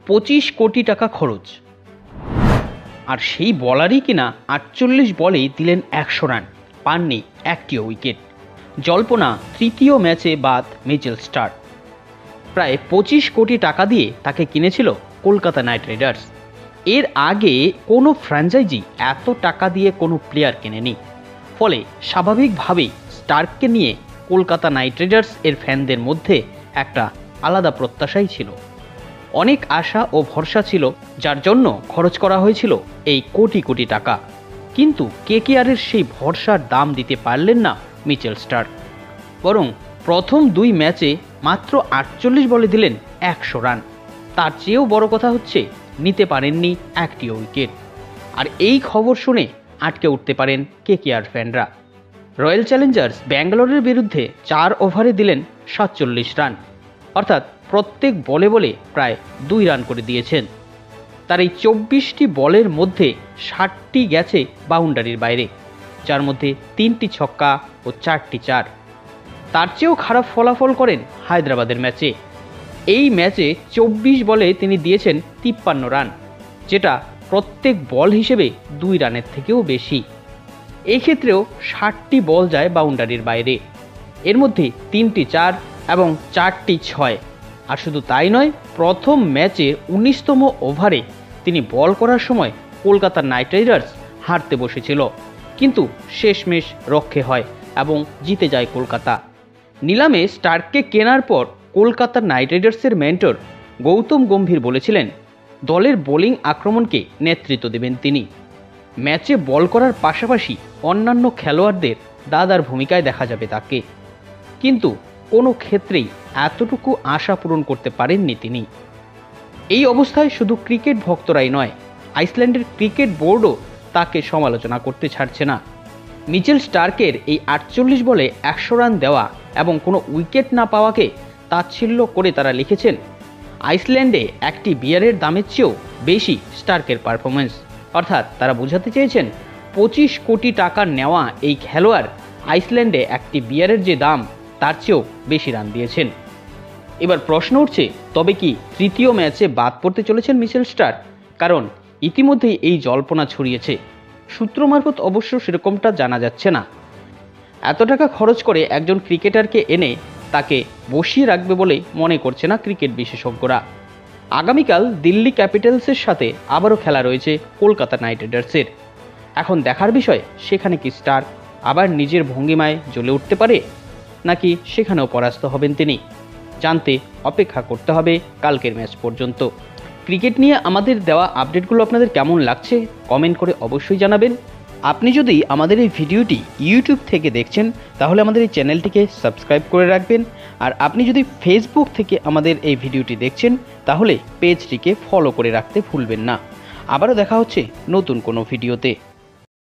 25 কোটি টাকা খরচ। আর সেই বলারই কিনা 48 বলেই দিলেন 100 রান, পাননি একটিও উইকেট। জল্পনা তৃতীয় ম্যাচে বাদ মিচেল স্টার্ক। প্রায় 25 কোটি টাকা দিয়ে তাকে কিনেছিল কলকাতা নাইট রাইডার্স। এর আগে কোনো ফ্র্যাঞ্চাইজি এত টাকা দিয়ে কোনো প্লেয়ার কেনেনি। ফলে স্বাভাবিকভাবেই স্টার্ককে নিয়ে কলকাতা নাইট রাইডার্স এর ফ্যানদের মধ্যে একটা আলাদা প্রত্যাশাই ছিল, অনেক আশা ও ভরসা ছিল, যার জন্য খরচ করা হয়েছিল এই কোটি কোটি টাকা। কিন্তু কেকেআরের সেই ভরসার দাম দিতে পারলেন না মিচেল স্টার্ক, বরং প্রথম 2 ম্যাচে মাত্র 48 বলে দিলেন 100 রান। তার চেয়েও বড় কথা হচ্ছে নিতে পারেননি একটিও উইকেট। আর এই খবর শুনে আটকে উঠতে পারেন কেকেআর ফ্যানরা। রয়্যাল চ্যালেঞ্জার্স ব্যাঙ্গালোরের বিরুদ্ধে 4 ওভারে দিলেন 47 রান, অর্থাৎ প্রত্যেক বলে বলে প্রায় 2 রান করে দিয়েছেন। তার এই 24টি বলের মধ্যে 60টি গেছে বাউন্ডারির বাইরে, যার মধ্যে 3টি ছক্কা ও 4টি চার। তার চেয়েও খারাপ ফলাফল করেন হায়দ্রাবাদের ম্যাচে। এই ম্যাচে 24 বলে তিনি দিয়েছেন 53 রান, যেটা প্রত্যেক বল হিসেবে 2 রানের থেকেও বেশি। এই ক্ষেত্রেও 60টি বল যায় বাউন্ডারির বাইরে, এর মধ্যে 3টি চার এবং 4টি ছয়। আর শুধু তাই নয়, প্রথম ম্যাচে 19তম ওভারে তিনি বল করার সময় কলকাতা নাইট রাইডার্স হারতে বসেছিল, কিন্তু শেষমেশ রক্ষে হয় এবং জিতে যায় কলকাতা। নিলামে স্টার্ককে কেনার পর কলকাতা নাইট রাইডার্সের মেন্টর গৌতম গম্ভীর বলেছিলেন দলের বোলিং আক্রমণকে নেতৃত্ব দেবেন তিনি। ম্যাচে বল করার পাশাপাশি অন্যান্য খেলোয়াড়দের দাদার ভূমিকায় দেখা যাবে তাকে। কিন্তু কোনো ক্ষেত্রেই এতটুকু আশা পূরণ করতে পারেননি তিনি। এই অবস্থায় শুধু ক্রিকেট ভক্তরাই নয়, আইসল্যান্ডের ক্রিকেট বোর্ডও তাকে সমালোচনা করতে ছাড়ছে না। মিচেল স্টার্কের এই 48 বলে 100 রান দেওয়া এবং কোনো উইকেট না পাওয়াকে তাচ্ছিল্য করে তারা লিখেছেন, আইসল্যান্ডে একটি বিয়ারের দামের চেয়েও বেশি স্টার্কের পারফরমেন্স। অর্থাৎ তারা বোঝাতে চেয়েছেন 25 কোটি টাকা নেওয়া এই খেলোয়াড় আইসল্যান্ডে একটি বিয়ারের যে দাম তার চেয়েও বেশি রান দিয়েছেন। এবার প্রশ্ন উঠছে, তবে কি তৃতীয় ম্যাচে বাদ পড়তে চলেছেন মিচেল স্টার্ক? কারণ ইতিমধ্যেই এই জল্পনা ছড়িয়েছে। সূত্র মারফত অবশ্য সেরকমটা জানা যাচ্ছে না। এত টাকা খরচ করে একজন ক্রিকেটারকে এনে তাকে বসিয়ে রাখবে বলে মনে করছে না ক্রিকেট বিশেষজ্ঞরা। আগামীকাল দিল্লি ক্যাপিটালসের সাথে আবারও খেলা রয়েছে কলকাতা নাইট রাইডার্সের। এখন দেখার বিষয়, সেখানে কি স্টার্ক আবার নিজের ভঙ্গিমায় জ্বলে উঠতে পারে, নাকি সেখানেও পরাস্ত হবেন তিনি? জানতে অপেক্ষা করতে হবে কালকের ম্যাচ পর্যন্ত। ক্রিকেট নিয়ে আমাদের দেওয়া আপডেটগুলো আপনাদের কেমন লাগছে কমেন্ট করে অবশ্যই জানাবেন। আপনি যদি আমাদের এই ভিডিওটি ইউটিউব থেকে দেখছেন তাহলে আমাদের এই চ্যানেলটিকে সাবস্ক্রাইব করে রাখবেন। আর আপনি যদি ফেসবুক থেকে আমাদের এই ভিডিওটি দেখছেন তাহলে পেজটিকে ফলো করে রাখতে ভুলবেন না। আবারও দেখা হচ্ছে নতুন কোনো ভিডিওতে।